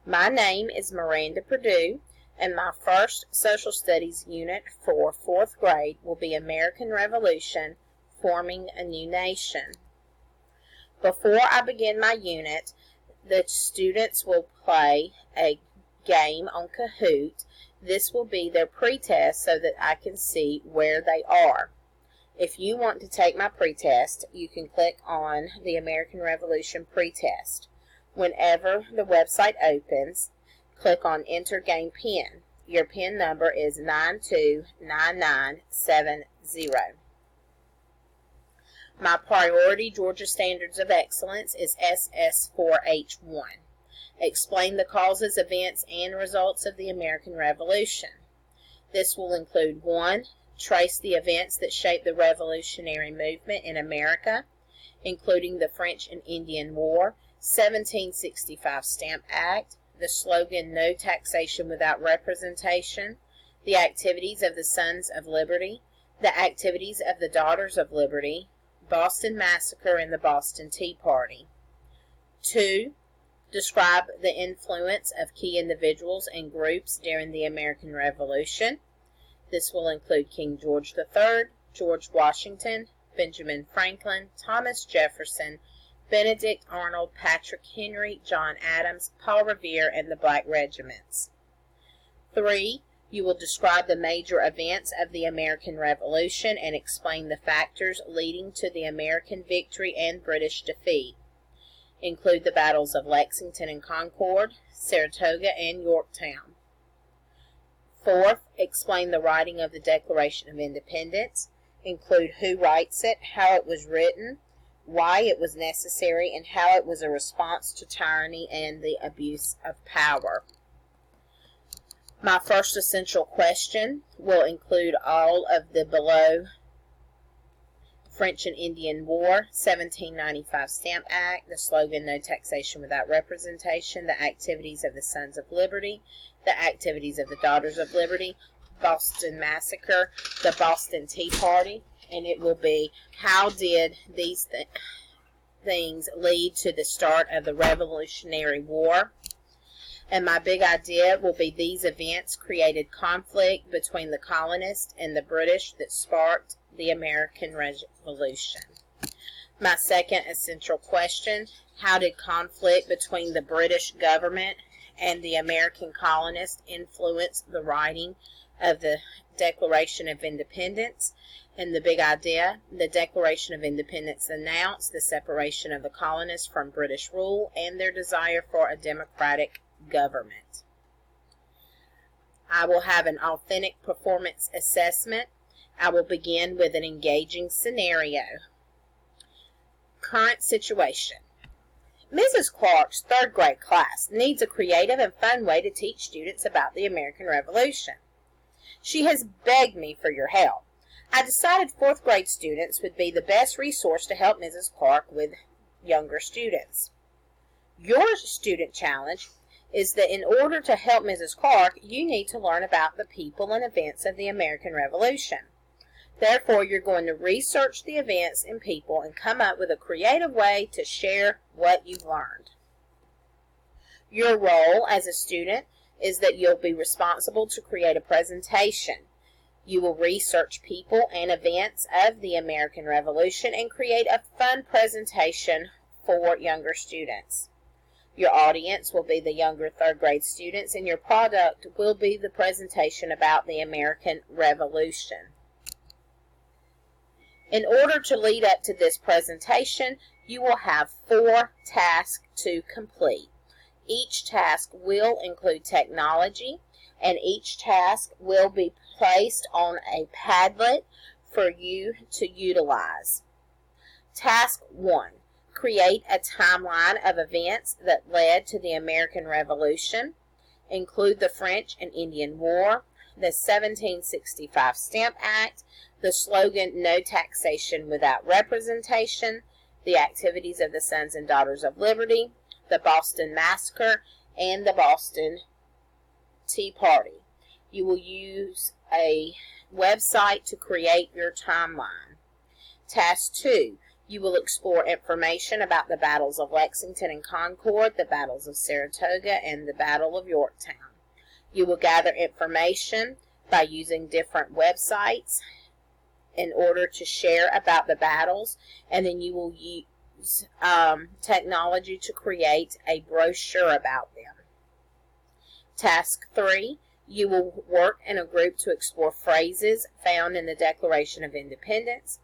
My name is Miranda Purdue, and my first social studies unit for 4th grade will be American Revolution, Forming a New Nation. Before I begin my unit, the students will play a game on Kahoot. This will be their pretest so that I can see where they are. If you want to take my pretest, you can click on the American Revolution pretest. Whenever the website opens, click on Enter Game Pin. Your pin number is 929970. My priority Georgia Standards of Excellence is SS4H1. Explain the causes, events, and results of the American Revolution. This will include 1. Trace the events that shaped the revolutionary movement in America, including the French and Indian War, 1765 Stamp Act, the slogan "No Taxation Without Representation," the activities of the Sons of Liberty, the activities of the Daughters of Liberty, Boston Massacre and the Boston Tea Party. 2. Describe the influence of key individuals and groups during the American Revolution. This will include King George III, George Washington, Benjamin Franklin, Thomas Jefferson, Benedict Arnold, Patrick Henry, John Adams, Paul Revere, and the Black Regiments. 3. You will describe the major events of the American Revolution and explain the factors leading to the American victory and British defeat. Include the battles of Lexington and Concord, Saratoga, and Yorktown. 4th, explain the writing of the Declaration of Independence. Include who writes it, how it was written, why it was necessary, and how it was a response to tyranny and the abuse of power. My first essential question will include all of the below: French and Indian War, 1795 Stamp Act, the slogan "No Taxation Without Representation," the activities of the Sons of Liberty, the activities of the Daughters of Liberty, Boston Massacre, the Boston Tea Party, and it will be how did these things lead to the start of the Revolutionary War. And my big idea will be these events created conflict between the colonists and the British that sparked the American Revolution. My second essential question: how did conflict between the British government and the American colonists influence the writing of the Declaration of Independence? And the big idea: the Declaration of Independence announced the separation of the colonists from British rule and their desire for a democratic government. I will have an authentic performance assessment. I will begin with an engaging scenario. Current situation. Mrs. Clark's 3rd grade class needs a creative and fun way to teach students about the American Revolution. She has begged me for your help. I decided 4th grade students would be the best resource to help Mrs. Clark with younger students. Your student challenge is that in order to help Mrs. Clark, you need to learn about the people and events of the American Revolution. Therefore, you're going to research the events and people and come up with a creative way to share what you've learned. Your role as a student is that you'll be responsible to create a presentation. You will research people and events of the American Revolution and create a fun presentation for younger students. Your audience will be the younger 3rd grade students, and your product will be the presentation about the American Revolution. In order to lead up to this presentation, you will have 4 tasks to complete. Each task will include technology, and each task will be placed on a Padlet for you to utilize. Task 1. Create a timeline of events that led to the American Revolution. Include the French and Indian War, the 1765 Stamp Act, the slogan "No Taxation Without Representation," the activities of the Sons and Daughters of Liberty, the Boston Massacre, and the Boston Tea Party. You will use a website to create your timeline. Task 2. You will explore information about the battles of Lexington and Concord, the battles of Saratoga, and the Battle of Yorktown. You will gather information by using different websites in order to share about the battles, and then you will use technology to create a brochure about them. Task 3, you will work in a group to explore phrases found in the Declaration of Independence,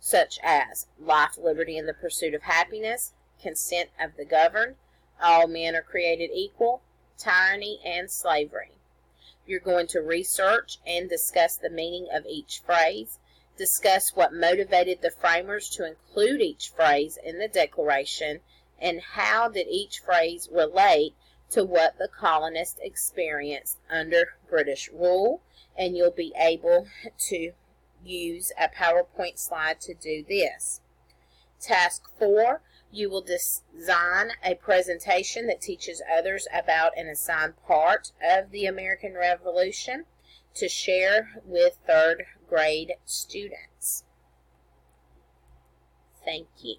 such as life, liberty, and the pursuit of happiness, consent of the governed, all men are created equal, tyranny, and slavery. You're going to research and discuss the meaning of each phrase, discuss what motivated the framers to include each phrase in the Declaration, and how did each phrase relate to what the colonists experienced under British rule, and you'll be able to use a PowerPoint slide to do this. Task 4, you will design a presentation that teaches others about an assigned part of the American Revolution to share with third grade students. Thank you.